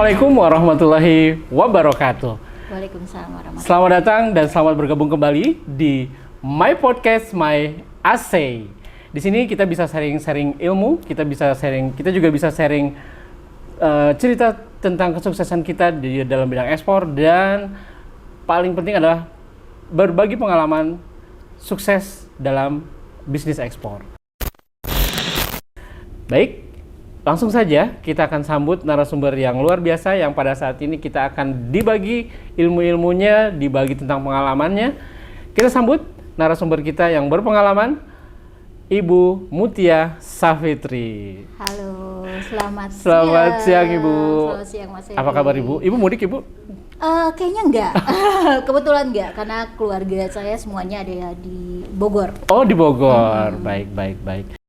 Assalamualaikum warahmatullahi wabarakatuh. Waalaikumsalam warahmatullahi wabarakatuh. Selamat datang dan selamat bergabung kembali di My Podcast My Assay. Di sini kita bisa sharing ilmu, kita juga bisa sharing cerita tentang kesuksesan kita di dalam bidang ekspor, dan paling penting adalah berbagi pengalaman sukses dalam bisnis ekspor. Baik, langsung saja kita akan sambut narasumber yang luar biasa yang pada saat ini kita akan dibagi ilmu-ilmunya, dibagi tentang pengalamannya. Kita sambut narasumber kita yang berpengalaman, Ibu Mutia Safitri. Halo, selamat siang Ibu. Selamat siang Mas Eri. Apa kabar Ibu? Ibu mudik Ibu? Kayaknya enggak. Kebetulan enggak, karena keluarga saya semuanya ada di Bogor. Oh, di Bogor. Baik.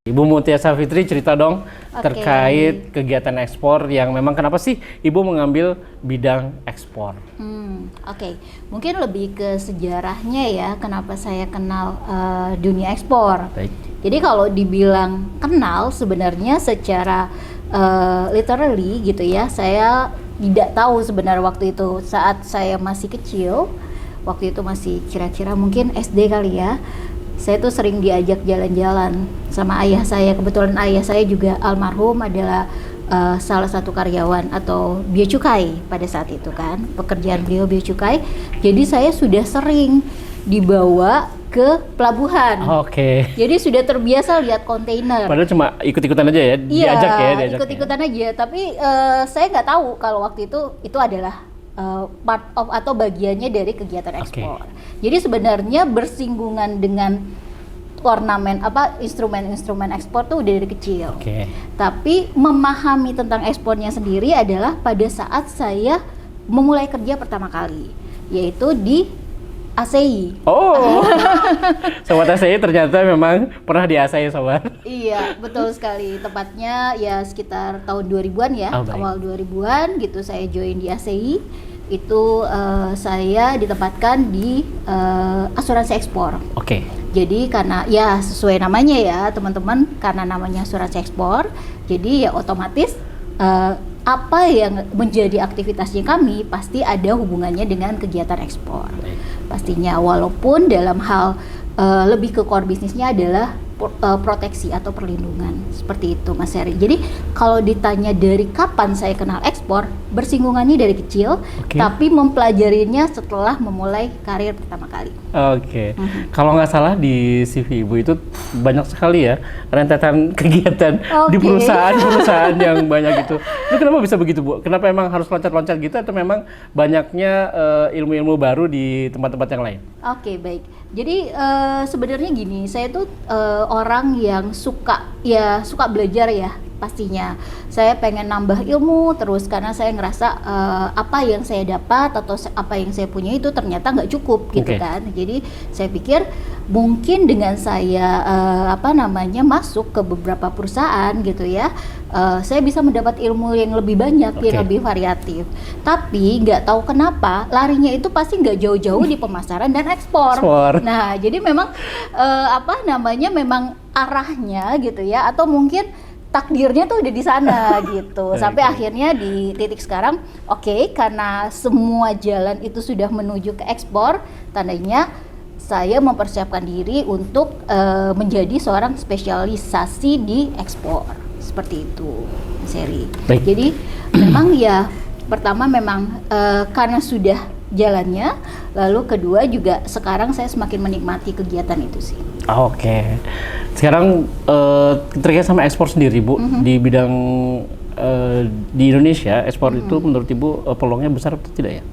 Ibu Mutia Safitri, cerita dong terkait kegiatan ekspor yang memang kenapa sih Ibu mengambil bidang ekspor? Oke. Mungkin lebih ke sejarahnya ya, kenapa saya kenal dunia ekspor. Baik. Jadi kalau dibilang kenal, sebenarnya secara literally gitu ya, saya tidak tahu sebenarnya waktu itu saat saya masih kecil. Waktu itu masih kira-kira mungkin SD kali ya. Saya tuh sering diajak jalan-jalan sama ayah saya. Kebetulan ayah saya juga almarhum adalah salah satu karyawan atau bea cukai pada saat itu kan. Pekerjaan beliau bea cukai. Jadi saya sudah sering dibawa ke pelabuhan. Oke. Jadi sudah terbiasa lihat kontainer. Padahal cuma ikut-ikutan aja ya, diajak ya. Iya, ikut-ikutan aja. Tapi saya nggak tahu kalau waktu itu adalah part of atau bagiannya dari kegiatan ekspor. Jadi sebenarnya bersinggungan dengan ornamen instrumen-instrumen ekspor tuh udah dari kecil. Tapi memahami tentang ekspornya sendiri adalah pada saat saya memulai kerja pertama kali, yaitu di ASEI. Oh, Sobat ASEI ternyata memang pernah di ASEI Sobat. Iya, betul sekali. Tepatnya ya sekitar tahun 2000-an ya, awal 2000-an gitu saya join di ASEI. Itu saya ditempatkan di asuransi ekspor. Jadi karena ya sesuai namanya ya teman-teman, karena namanya asuransi ekspor, jadi ya otomatis apa yang menjadi aktivitasnya kami pasti ada hubungannya dengan kegiatan ekspor. Pastinya, walaupun dalam hal lebih ke core bisnisnya adalah proteksi atau perlindungan, seperti itu Mas Heri. Jadi kalau ditanya dari kapan saya kenal ekspor, bersinggungannya dari kecil, tapi mempelajarinya setelah memulai karir pertama kali. Kalau nggak salah di CV Ibu itu banyak sekali ya rentetan kegiatan di perusahaan yang banyak gitu. Itu kenapa bisa begitu Bu? Kenapa emang harus loncat-loncat gitu, atau memang banyaknya ilmu-ilmu baru di tempat-tempat yang lain? Baik. Jadi sebenarnya gini, saya tuh orang yang suka belajar ya pastinya. Saya pengen nambah ilmu terus karena saya ngerasa apa yang saya dapat atau apa yang saya punya itu ternyata nggak cukup gitu kan. Jadi saya pikir mungkin dengan saya masuk ke beberapa perusahaan gitu ya, saya bisa mendapat ilmu yang lebih banyak, yang lebih variatif. Tapi nggak tahu kenapa larinya itu pasti nggak jauh-jauh di pemasaran dan ekspor. Nah, jadi memang memang arahnya gitu ya, atau mungkin takdirnya tuh udah di sana gitu. Sampai akhirnya di titik sekarang, karena semua jalan itu sudah menuju ke ekspor, tandanya saya mempersiapkan diri untuk menjadi seorang spesialisasi di ekspor. Seperti itu, Mas Heri. Jadi memang ya pertama memang karena sudah jalannya, lalu kedua juga sekarang saya semakin menikmati kegiatan itu sih. Sekarang terkait sama ekspor sendiri Bu, di bidang di Indonesia ekspor itu menurut Ibu peluangnya besar atau tidak ya?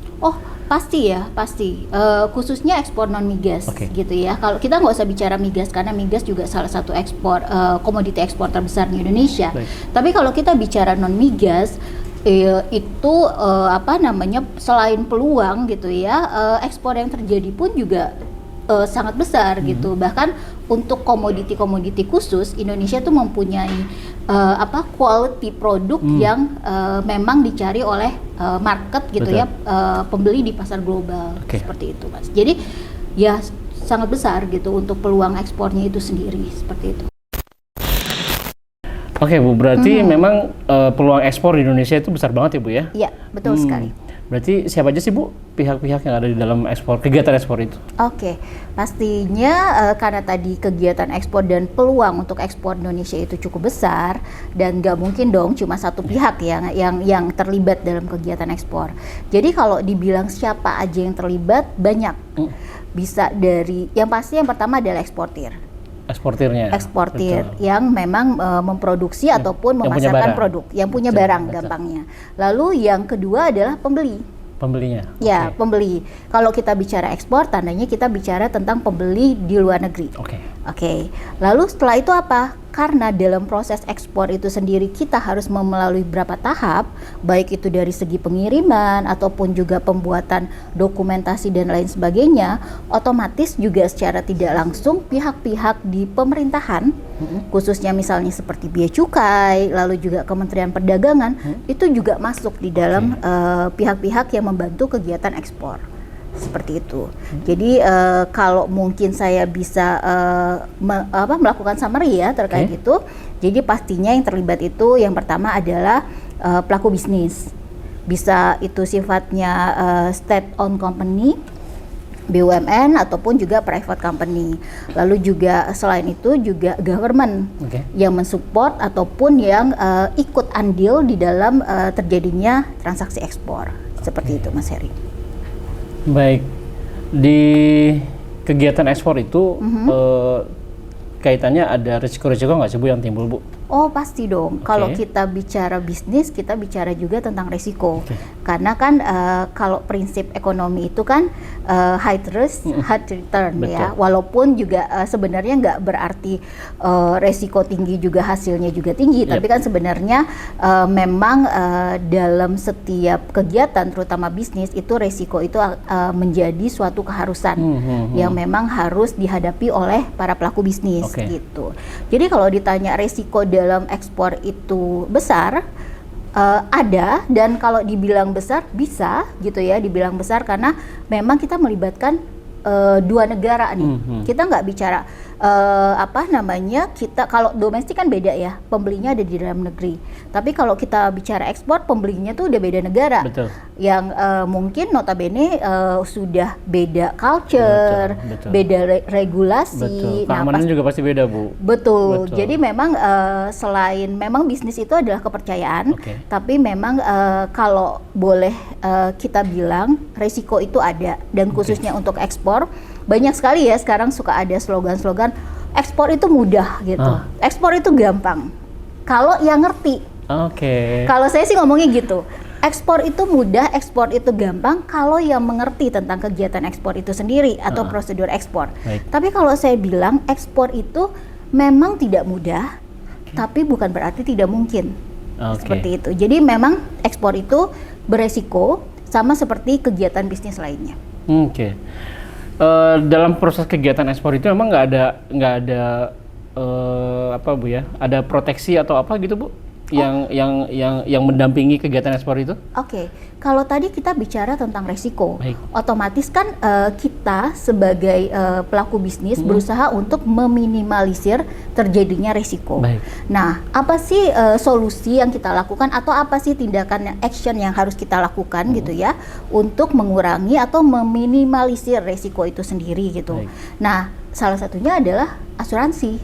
Pasti ya, pasti. Khususnya ekspor non migas gitu ya. Kalau kita nggak usah bicara migas karena migas juga salah satu ekspor komoditi ekspor terbesar di Indonesia. Tapi kalau kita bicara non migas itu selain peluang gitu ya, ekspor yang terjadi pun juga sangat besar gitu. Bahkan untuk komoditi-komoditi khusus, Indonesia tuh mempunyai quality produk yang memang dicari oleh market gitu ya, pembeli di pasar global. Seperti itu Mas. Jadi ya sangat besar gitu untuk peluang ekspornya itu sendiri, seperti itu. Oke Bu, berarti memang peluang ekspor di Indonesia itu besar banget ya Bu ya? Iya, betul sekali. Berarti siapa aja sih Bu pihak-pihak yang ada di dalam ekspor, kegiatan ekspor itu? Oke, pastinya karena tadi kegiatan ekspor dan peluang untuk ekspor Indonesia itu cukup besar dan nggak mungkin dong cuma satu pihak yang terlibat dalam kegiatan ekspor. Jadi kalau dibilang siapa aja yang terlibat, banyak. Bisa dari, yang pasti yang pertama adalah eksportir. Eksportirnya. Eksportir Betul. yang memang memproduksi ataupun yang punya memasarkan barang. produk, yang punya Betul, barang betul. gampangnya. Lalu yang kedua adalah pembeli. Pembelinya. Ya, Oke. pembeli. Kalau kita bicara ekspor, tandanya kita bicara tentang pembeli di luar negeri. Oke. Oke. Lalu setelah itu apa? Karena dalam proses ekspor itu sendiri kita harus melalui beberapa tahap, baik itu dari segi pengiriman ataupun juga pembuatan dokumentasi dan lain sebagainya, otomatis juga secara tidak langsung pihak-pihak di pemerintahan, khususnya misalnya seperti Bea Cukai, lalu juga Kementerian Perdagangan, itu juga masuk di dalam pihak-pihak yang membantu kegiatan ekspor. Seperti itu. Jadi kalau mungkin saya bisa melakukan summary ya terkait itu. Jadi pastinya yang terlibat itu yang pertama adalah pelaku bisnis. Bisa itu sifatnya state owned company, BUMN ataupun juga private company. Lalu juga selain itu juga government yang mensupport ataupun yang ikut andil di dalam terjadinya transaksi ekspor. Seperti itu Mas Heri. Baik, di kegiatan ekspor itu kaitannya ada risiko-risiko nggak sih Bu yang timbul Bu? Oh pasti dong, kalau kita bicara bisnis, kita bicara juga tentang risiko. Karena kan kalau prinsip ekonomi itu kan high risk, high return ya. Walaupun juga sebenarnya nggak berarti resiko tinggi juga hasilnya juga tinggi. Tapi kan sebenarnya memang dalam setiap kegiatan, terutama bisnis, itu resiko itu menjadi suatu keharusan yang memang harus dihadapi oleh para pelaku bisnis gitu. Jadi kalau ditanya resiko dalam ekspor itu besar, ada, dan kalau dibilang besar bisa gitu ya, dibilang besar karena memang kita melibatkan dua negara nih. Kita nggak bicara kita kalau domestik kan beda ya, pembelinya ada di dalam negeri. Tapi kalau kita bicara ekspor, pembelinya tuh udah beda negara. Betul. Yang mungkin notabene sudah beda culture, beda regulasi. Keamanan juga pasti beda Bu. Betul. Jadi memang selain memang bisnis itu adalah kepercayaan, tapi memang kalau boleh kita bilang resiko itu ada, dan khususnya untuk ekspor banyak sekali ya sekarang suka ada slogan-slogan ekspor itu mudah gitu, ekspor itu gampang kalau yang ngerti. Kalau saya sih ngomongnya gitu, ekspor itu mudah, ekspor itu gampang kalau yang mengerti tentang kegiatan ekspor itu sendiri atau prosedur ekspor. Tapi kalau saya bilang ekspor itu memang tidak mudah, tapi bukan berarti tidak mungkin. Seperti itu. Jadi memang ekspor itu beresiko sama seperti kegiatan bisnis lainnya. Dalam proses kegiatan ekspor itu memang nggak ada apa Bu ya? Ada proteksi atau apa gitu Bu? Yang mendampingi kegiatan ekspor itu? Kalau tadi kita bicara tentang resiko, otomatis kan kita sebagai pelaku bisnis berusaha untuk meminimalisir terjadinya resiko. Nah, apa sih solusi yang kita lakukan atau apa sih tindakan action yang harus kita lakukan gitu ya untuk mengurangi atau meminimalisir resiko itu sendiri gitu. Nah, salah satunya adalah asuransi.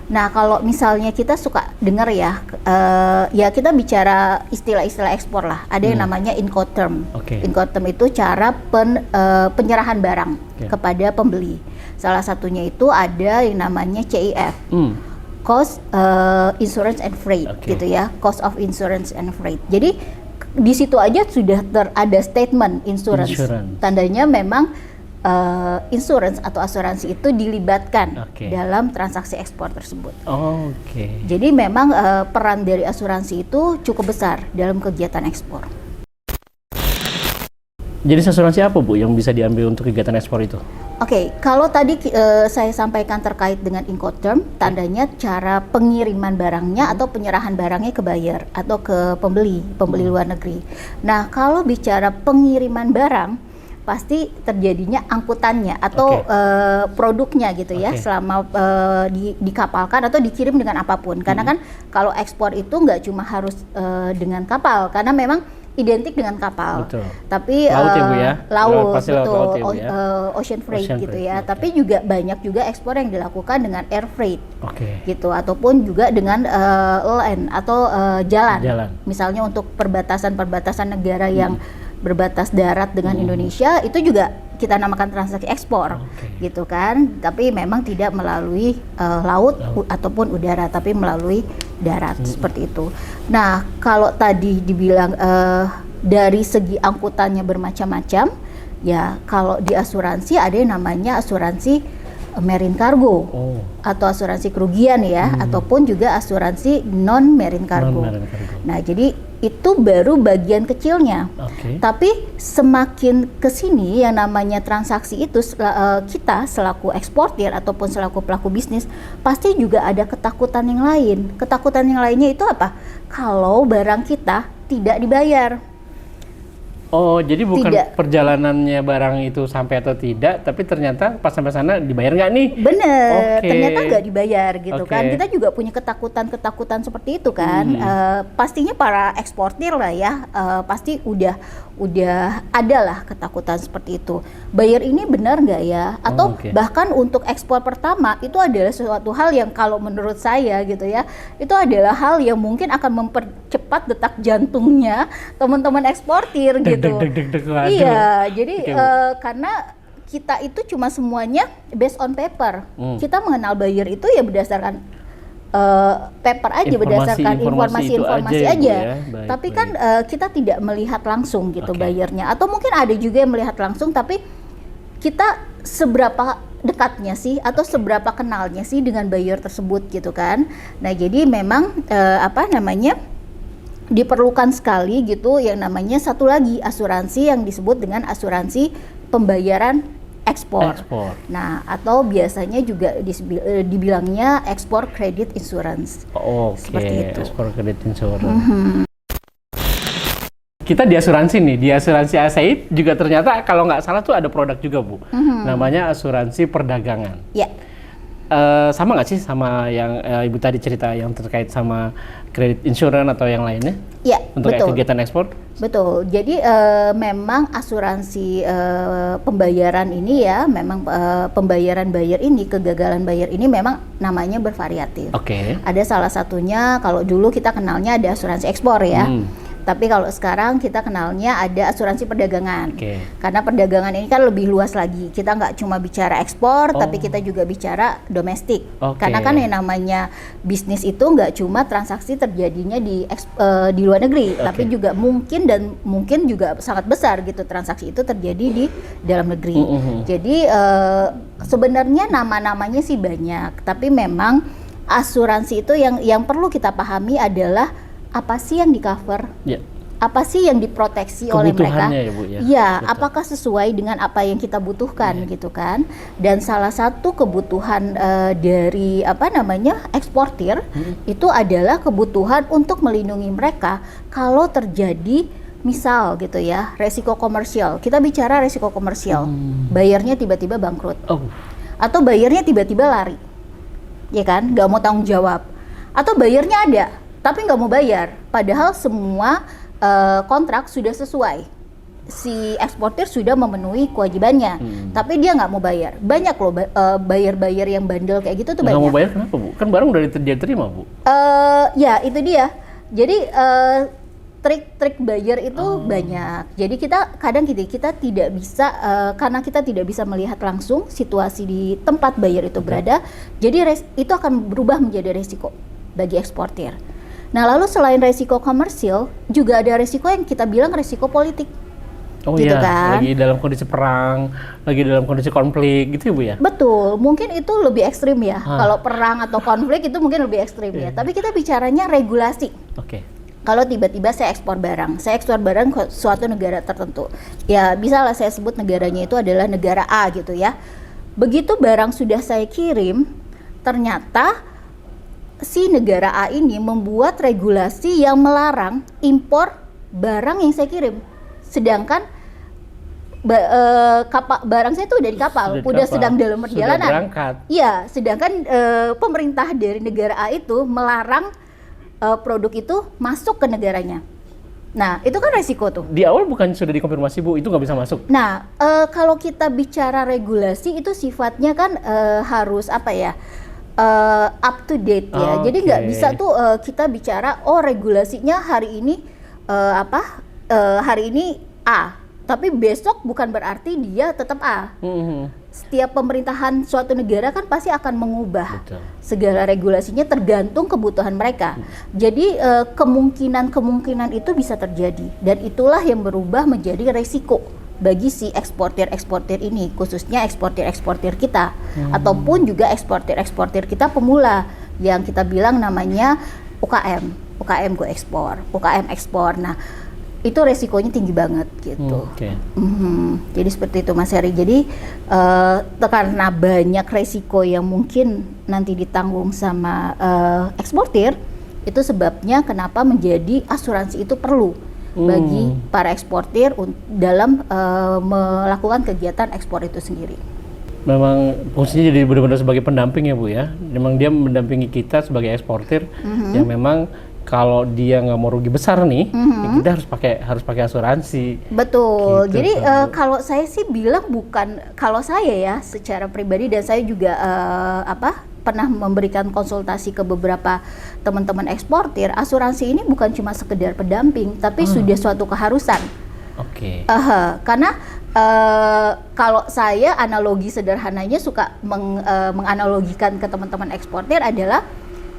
Nah, kalau misalnya kita suka dengar ya, ya kita bicara istilah-istilah ekspor lah. Ada yang namanya Incoterm. Incoterm itu cara penyerahan barang kepada pembeli. Salah satunya itu ada yang namanya CIF, Cost Insurance and Freight, gitu ya, Cost of Insurance and Freight. Jadi di situ aja sudah ada statement insurance. Tandanya memang insurance atau asuransi itu dilibatkan dalam transaksi ekspor tersebut. Jadi memang peran dari asuransi itu cukup besar dalam kegiatan ekspor. Jadi asuransi apa Bu yang bisa diambil untuk kegiatan ekspor itu? Kalau tadi saya sampaikan terkait dengan Incoterm, tandanya cara pengiriman barangnya atau penyerahan barangnya ke buyer atau ke pembeli luar negeri. Nah, kalau bicara pengiriman barang, pasti terjadinya angkutannya atau produknya gitu ya, selama dikapalkan atau dikirim dengan apapun. Karena kan kalau ekspor itu nggak cuma harus dengan kapal, karena memang identik dengan kapal. Betul. Tapi laut ya Bu ya? Laut, Pasti betul, laut ya, Bu, ya? Ocean freight Ocean gitu freight, ya. Tapi juga banyak juga ekspor yang dilakukan dengan air freight. Gitu, ataupun juga dengan land atau jalan. Misalnya untuk perbatasan negara yang berbatas darat dengan Indonesia, itu juga kita namakan transaksi ekspor, gitu kan. Tapi memang tidak melalui laut ataupun udara, tapi melalui darat, seperti itu. Nah, kalau tadi dibilang dari segi angkutannya bermacam-macam, ya kalau di asuransi ada yang namanya asuransi marine cargo atau asuransi kerugian ya, ataupun juga asuransi non marine cargo. Nah, jadi itu baru bagian kecilnya. Tapi semakin kesini yang namanya transaksi itu, kita selaku eksportir ataupun selaku pelaku bisnis pasti juga ada ketakutan yang lain. Ketakutan yang lainnya itu apa? Kalau barang kita tidak dibayar. Oh, jadi bukan perjalanannya barang itu sampai atau tidak, tapi ternyata pas sampai sana dibayar nggak nih? Bener, ternyata nggak dibayar gitu kan. Kita juga punya ketakutan seperti itu kan. Pastinya para eksportir lah ya, pasti udah ada lah ketakutan seperti itu. Bayar ini benar nggak ya? Atau bahkan untuk ekspor pertama itu adalah sesuatu hal yang kalau menurut saya gitu ya, itu adalah hal yang mungkin akan mempercepat detak jantungnya teman-teman eksportir gitu. Iya, jadi karena kita itu cuma semuanya based on paper. Kita mengenal buyer itu ya berdasarkan paper aja, berdasarkan informasi aja. Tapi kan kita tidak melihat langsung gitu buyernya. Atau mungkin ada juga yang melihat langsung, tapi kita seberapa dekatnya sih atau seberapa kenalnya sih dengan buyer tersebut gitu kan. Nah, jadi memang diperlukan sekali gitu yang namanya satu lagi asuransi yang disebut dengan asuransi pembayaran ekspor. Nah, atau biasanya juga dibilangnya export credit insurance. Seperti itu. Export credit insurance. Kita di asuransi nih, di asuransi ASEI juga ternyata kalau nggak salah tuh ada produk juga Bu, namanya asuransi perdagangan. Sama nggak sih sama yang Ibu tadi cerita yang terkait sama credit insurance atau yang lainnya? Iya, untuk kegiatan ekspor? Betul. Jadi memang asuransi pembayaran ini ya, memang pembayaran buyer ini, kegagalan buyer ini memang namanya bervariatif. Ada salah satunya, kalau dulu kita kenalnya ada asuransi ekspor ya. Tapi kalau sekarang kita kenalnya ada asuransi perdagangan. Karena perdagangan ini kan lebih luas lagi. Kita nggak cuma bicara ekspor, tapi kita juga bicara domestik. Karena kan yang namanya bisnis itu nggak cuma transaksi terjadinya di luar negeri, tapi juga mungkin juga sangat besar gitu transaksi itu terjadi di dalam negeri. Jadi sebenarnya nama-namanya sih banyak, tapi memang asuransi itu yang perlu kita pahami adalah apa sih yang di cover, apa sih yang diproteksi oleh mereka, ya, Bu, ya? Ya, apakah sesuai dengan apa yang kita butuhkan gitu kan. Dan salah satu kebutuhan dari eksportir itu adalah kebutuhan untuk melindungi mereka kalau terjadi misal gitu ya resiko komersial. Kita bicara resiko komersial, bayarnya tiba-tiba bangkrut, atau bayarnya tiba-tiba lari, ya kan, nggak mau tanggung jawab, atau bayarnya ada tapi nggak mau bayar, padahal semua kontrak sudah sesuai, si eksportir sudah memenuhi kewajibannya, tapi dia nggak mau bayar. Banyak loh buyer yang bandel kayak gitu tuh banyak. Nggak mau bayar kenapa Bu? Kan barang udah diterima Bu. Ya itu dia. Jadi trik-trik buyer itu banyak. Jadi kita tidak bisa karena kita tidak bisa melihat langsung situasi di tempat buyer itu berada. Jadi itu akan berubah menjadi resiko bagi eksportir. Nah, lalu selain resiko komersil, juga ada resiko yang kita bilang resiko politik. Gitu kan? Lagi dalam kondisi perang, lagi dalam kondisi konflik gitu ya Bu ya? Betul, mungkin itu lebih ekstrim ya. Kalau perang atau konflik itu mungkin lebih ekstrim ya. Tapi kita bicaranya regulasi. Kalau tiba-tiba saya ekspor barang ke suatu negara tertentu, ya bisa lah saya sebut negaranya itu adalah negara A gitu ya. Begitu barang sudah saya kirim, ternyata si negara A ini membuat regulasi yang melarang impor barang yang saya kirim. Sedangkan barang saya tuh udah di kapal, udah sedang dalam perjalanan. Sudah berangkat. Iya, sedangkan pemerintah dari negara A itu melarang produk itu masuk ke negaranya. Nah, itu kan resiko tuh. Di awal bukan sudah dikonfirmasi Bu, itu nggak bisa masuk? Nah, kalau kita bicara regulasi itu sifatnya kan harus apa ya, up to date ya. Jadi nggak bisa tuh kita bicara regulasinya hari ini hari ini A, tapi besok bukan berarti dia tetap A. Setiap pemerintahan suatu negara kan pasti akan mengubah segala regulasinya tergantung kebutuhan mereka. Jadi kemungkinan itu bisa terjadi, dan itulah yang berubah menjadi resiko bagi si eksportir ini, khususnya eksportir kita ataupun juga eksportir kita pemula yang kita bilang namanya UKM go ekspor, UKM ekspor. Nah, itu resikonya tinggi banget gitu. Jadi seperti itu Mas Heri. Jadi karena banyak resiko yang mungkin nanti ditanggung sama eksportir, itu sebabnya kenapa menjadi asuransi itu perlu bagi para eksportir dalam melakukan kegiatan ekspor itu sendiri. Memang fungsinya jadi benar-benar sebagai pendamping ya Bu ya. Memang dia mendampingi kita sebagai eksportir yang memang kalau dia nggak mau rugi besar nih, ya kita harus pakai asuransi. Betul. Gitu, jadi kalau saya sih bilang kalau saya ya secara pribadi, dan saya juga pernah memberikan konsultasi ke beberapa teman-teman eksportir, asuransi ini bukan cuma sekedar pendamping, tapi sudah suatu keharusan. Karena kalau saya analogi sederhananya suka menganalogikan ke teman-teman eksportir adalah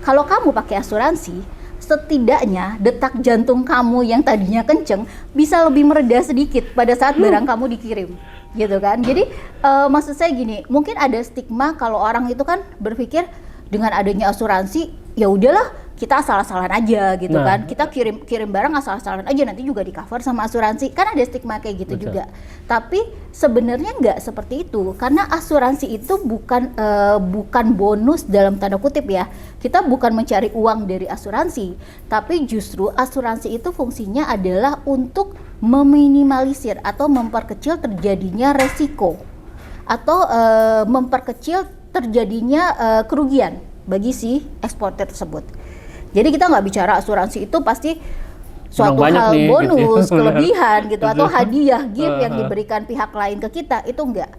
kalau kamu pakai asuransi, setidaknya detak jantung kamu yang tadinya kenceng bisa lebih mereda sedikit pada saat barang kamu dikirim, gitu kan. Jadi maksud saya gini, mungkin ada stigma kalau orang itu kan berpikir dengan adanya asuransi ya udahlah kita asal-asalan aja gitu kan, kita kirim barang asal-asalan aja nanti juga di cover sama asuransi, kan ada stigma kayak gitu. Betul. Juga. Tapi sebenarnya nggak seperti itu, karena asuransi itu bukan bonus dalam tanda kutip ya. Kita bukan mencari uang dari asuransi, tapi justru asuransi itu fungsinya adalah untuk meminimalisir atau memperkecil terjadinya resiko atau memperkecil terjadinya kerugian bagi si eksportir tersebut. Jadi kita nggak bicara asuransi itu pasti suatu hal nih, bonus, gitu. Kelebihan gitu atau hadiah gift yang diberikan pihak lain ke kita, itu enggak.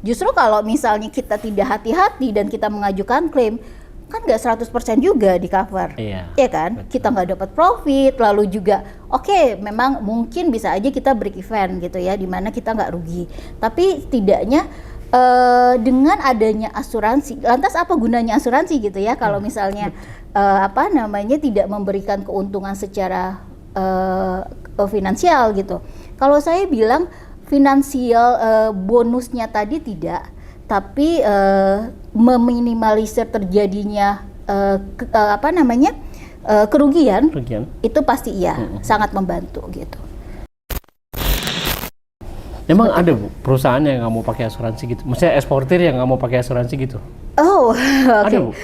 Justru kalau misalnya kita tidak hati-hati dan kita mengajukan klaim, kan nggak 100% juga di cover, ya kan? Betul. Kita nggak dapat profit, lalu juga memang mungkin bisa aja kita break even gitu ya, dimana kita nggak rugi. Tapi setidaknya dengan adanya asuransi, lantas apa gunanya asuransi gitu ya kalau misalnya tidak memberikan keuntungan secara finansial gitu. Kalau saya bilang finansial bonusnya tadi tidak, tapi meminimalisir terjadinya kerugian itu pasti iya, sangat membantu gitu. Emang ada Bu perusahaan yang nggak mau pakai asuransi gitu? Maksudnya eksportir yang nggak mau pakai asuransi gitu? Ada Bu?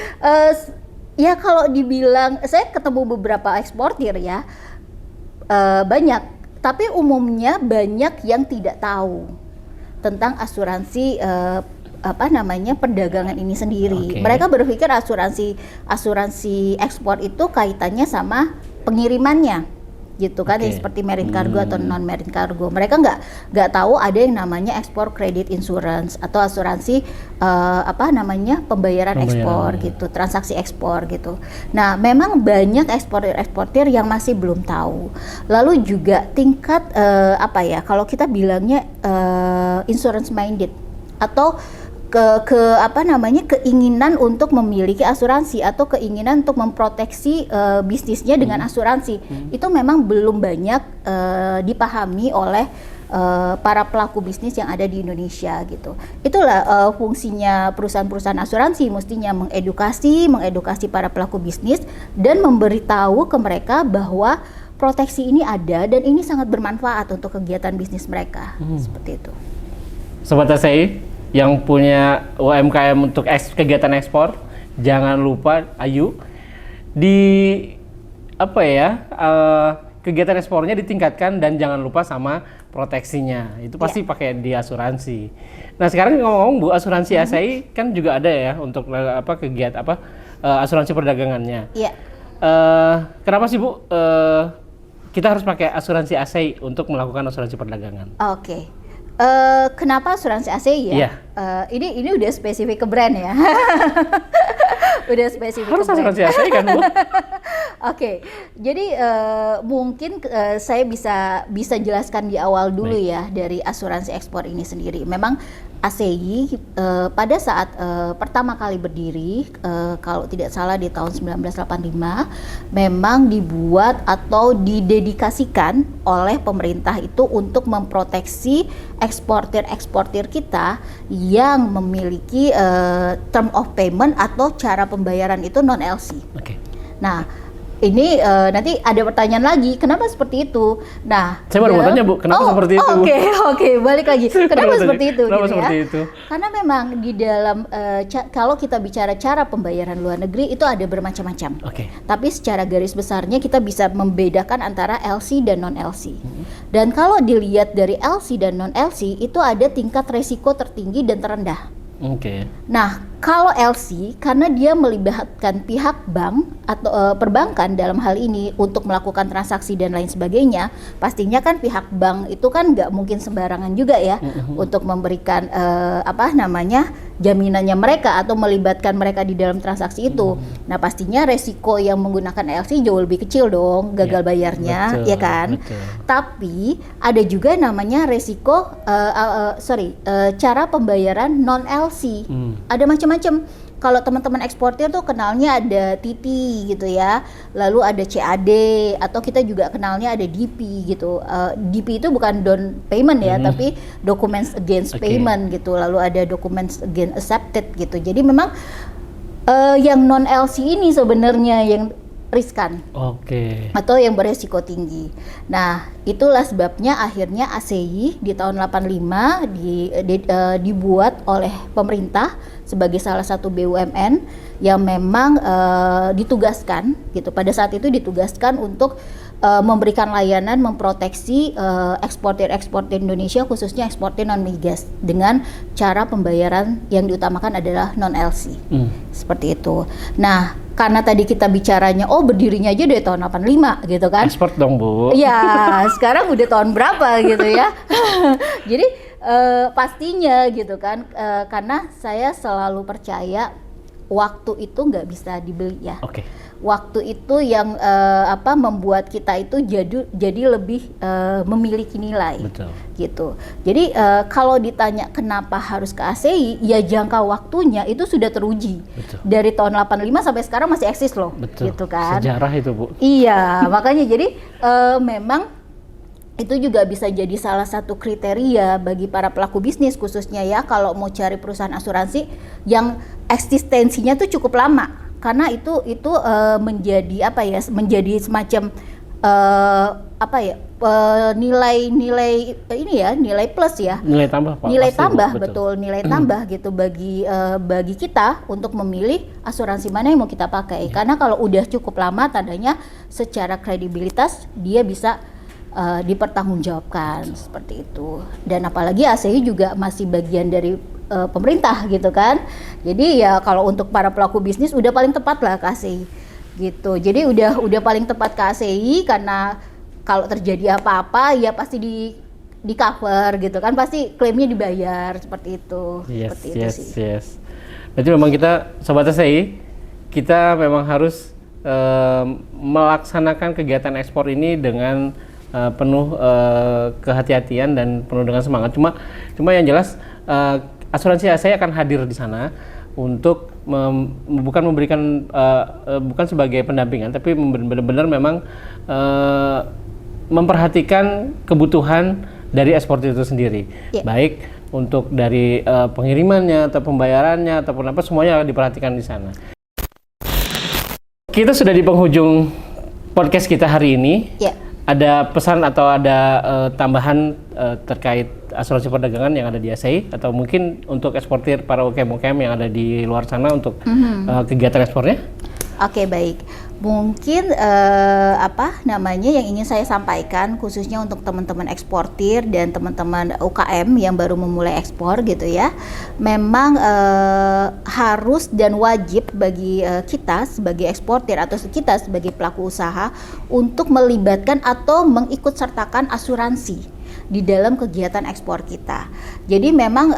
Ya kalau dibilang, saya ketemu beberapa eksportir ya, banyak. Tapi umumnya banyak yang tidak tahu tentang asuransi perdagangan ini sendiri. Mereka berpikir asuransi ekspor itu kaitannya sama pengirimannya. Gitu kan, ya, seperti marine cargo atau non marine cargo. Mereka nggak tahu ada yang namanya export credit insurance atau asuransi pembayaran ekspor gitu, transaksi ekspor gitu. Nah, memang banyak eksportir yang masih belum tahu. Lalu juga tingkat kalau kita bilangnya insurance minded atau keinginan untuk memiliki asuransi atau keinginan untuk memproteksi bisnisnya dengan asuransi, itu memang belum banyak dipahami oleh para pelaku bisnis yang ada di Indonesia gitu. Itulah fungsinya perusahaan-perusahaan asuransi, mestinya mengedukasi para pelaku bisnis dan memberitahu ke mereka bahwa proteksi ini ada dan ini sangat bermanfaat untuk kegiatan bisnis mereka. Seperti itu. Sobat ASEI yang punya UMKM untuk kegiatan ekspor, jangan lupa kegiatan ekspornya ditingkatkan dan jangan lupa sama proteksinya. Itu pasti pakai di asuransi. Nah, sekarang ngomong-ngomong Bu, asuransi ASEI kan juga ada ya untuk kegiatan asuransi perdagangannya. Iya. Kenapa sih Bu kita harus pakai asuransi ASEI untuk melakukan asuransi perdagangan? Oke. Kenapa asuransi ASEI ya? Iya. Ini udah spesifik ke brand ya. Udah spesifik Harus ke brand. asuransi ASEI kan Bu? Oke, jadi mungkin saya bisa jelaskan di awal dulu ya dari asuransi ekspor ini sendiri. Memang ASEI pada saat pertama kali berdiri, kalau tidak salah di tahun 1985, memang dibuat atau didedikasikan oleh pemerintah itu untuk memproteksi eksportir kita yang memiliki term of payment atau cara pembayaran itu non-LC. Oke. Nah, ini nanti ada pertanyaan lagi, kenapa seperti itu? Nah, saya baru mau tanya Bu, kenapa seperti itu? Oke, balik lagi. Kenapa seperti itu? Kenapa gitu seperti ya? itu? Karena memang di dalam kalau kita bicara cara pembayaran luar negeri itu ada bermacam-macam. Oke. Tapi secara garis besarnya kita bisa membedakan antara LC dan non-LC. Dan kalau dilihat dari LC dan non-LC itu ada tingkat resiko tertinggi dan terendah. Oke. Nah, kalau LC karena dia melibatkan pihak bank atau perbankan dalam hal ini untuk melakukan transaksi dan lain sebagainya, pastinya kan pihak bank itu kan nggak mungkin sembarangan juga ya untuk memberikan jaminannya mereka atau melibatkan mereka di dalam transaksi itu. Nah, pastinya resiko yang menggunakan LC jauh lebih kecil dong gagal bayarnya, betul, ya kan? Betul. Tapi ada juga namanya resiko cara pembayaran non LC. Ada macam-macam. Kalau teman-teman eksportir tuh kenalnya ada TT gitu ya, lalu ada CAD atau kita juga kenalnya ada DP gitu. DP itu bukan down payment ya, tapi documents against payment gitu. Lalu ada documents against accepted gitu. Jadi memang yang non LC ini sebenarnya yang riskan. Oke. Atau yang beresiko tinggi. Nah, itulah sebabnya akhirnya ASEI di tahun 85 dibuat oleh pemerintah sebagai salah satu BUMN yang memang ditugaskan gitu. Pada saat itu ditugaskan untuk memberikan layanan memproteksi eksportir Indonesia, khususnya eksportir non migas dengan cara pembayaran yang diutamakan adalah non LC. Seperti itu. Nah, karena tadi kita bicaranya berdirinya aja dari tahun 85 gitu kan. Ekspor dong Bu. Ya, sekarang udah tahun berapa gitu ya. Jadi pastinya gitu kan, karena saya selalu percaya waktu itu nggak bisa dibeli ya. Oke. Waktu itu yang membuat kita itu jadi lebih memiliki nilai. Betul. Gitu. Jadi kalau ditanya kenapa harus ke ASEI, ya jangka waktunya itu sudah teruji. Betul. Dari tahun 85 sampai sekarang masih eksis loh. Betul. Gitu kan. Sejarah itu Bu. Iya, makanya jadi memang itu juga bisa jadi salah satu kriteria bagi para pelaku bisnis khususnya ya, kalau mau cari perusahaan asuransi yang eksistensinya tuh cukup lama. Karena itu menjadi menjadi semacam nilai ini ya, nilai plus ya. Nilai tambah Pak. Nilai Pasti, tambah, Bu. betul, nilai tambah gitu bagi kita untuk memilih asuransi mana yang mau kita pakai. Karena kalau udah cukup lama tandanya secara kredibilitas dia bisa dipertanggungjawabkan seperti itu. Dan apalagi ASEI juga masih bagian dari pemerintah gitu kan. Jadi ya kalau untuk para pelaku bisnis udah paling tepat lah ke ASEI gitu. Jadi udah paling tepat ke ASEI karena kalau terjadi apa-apa ya pasti di cover gitu kan, pasti klaimnya dibayar seperti itu. Yes. Berarti memang kita sobat ASEI, kita memang harus melaksanakan kegiatan ekspor ini dengan penuh kehati-hatian dan penuh dengan semangat. Cuma yang jelas asuransi ASEI akan hadir di sana untuk bukan sebagai pendampingan, tapi benar-benar memang memperhatikan kebutuhan dari eksportir itu sendiri, baik untuk dari pengirimannya atau pembayarannya ataupun apa, semuanya diperhatikan di sana. Kita sudah di penghujung podcast kita hari ini. Ada pesan atau ada tambahan terkait asuransi perdagangan yang ada di ASEI, atau mungkin untuk eksportir para UKM yang ada di luar sana untuk kegiatan ekspornya? Oke, baik. Mungkin apa namanya yang ingin saya sampaikan khususnya untuk teman-teman eksportir dan teman-teman UKM yang baru memulai ekspor gitu ya. Memang harus dan wajib bagi kita sebagai eksportir atau kita sebagai pelaku usaha untuk melibatkan atau mengikutsertakan asuransi di dalam kegiatan ekspor kita. Jadi memang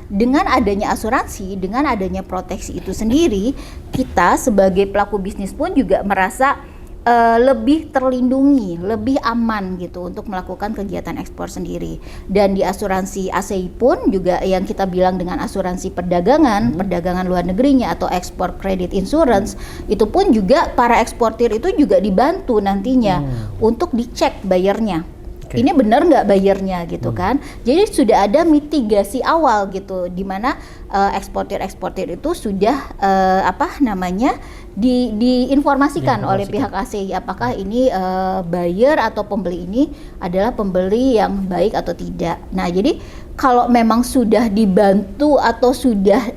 dengan adanya asuransi, dengan adanya proteksi itu sendiri, kita sebagai pelaku bisnis pun juga merasa lebih terlindungi, lebih aman gitu untuk melakukan kegiatan ekspor sendiri. Dan di asuransi ASEI pun juga yang kita bilang dengan asuransi perdagangan, perdagangan luar negerinya atau export credit insurance, itu pun juga para eksportir itu juga dibantu nantinya untuk dicek bayarnya. Ini benar nggak bayarnya gitu kan? Jadi sudah ada mitigasi awal gitu, di mana eksportir itu sudah diinformasikan oleh pihak ASEI apakah ini buyer atau pembeli ini adalah pembeli yang baik atau tidak. Nah jadi kalau memang sudah dibantu atau sudah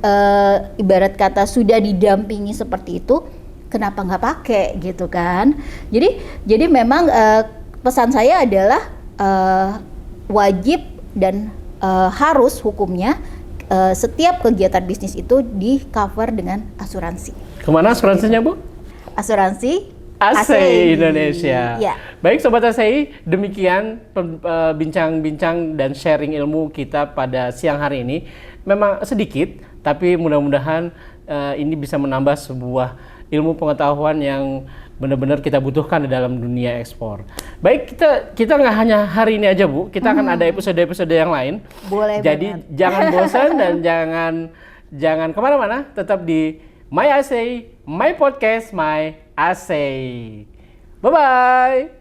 ibarat kata sudah didampingi seperti itu, kenapa nggak pakai gitu kan? Jadi memang pesan saya adalah wajib dan harus hukumnya setiap kegiatan bisnis itu di cover dengan asuransi. Kemana asuransinya Bu? Asuransi ASEI Indonesia. Ya. Baik Sobat ASEI, demikian bincang-bincang dan sharing ilmu kita pada siang hari ini. Memang sedikit, tapi mudah-mudahan ini bisa menambah sebuah ilmu pengetahuan yang benar-benar kita butuhkan di dalam dunia ekspor. Baik, kita nggak hanya hari ini aja Bu, kita akan ada episode-episode yang lain. Boleh. Jadi jangan bosan dan jangan kemana-mana, tetap di My ASEI, My Podcast, My ASEI. Bye-bye.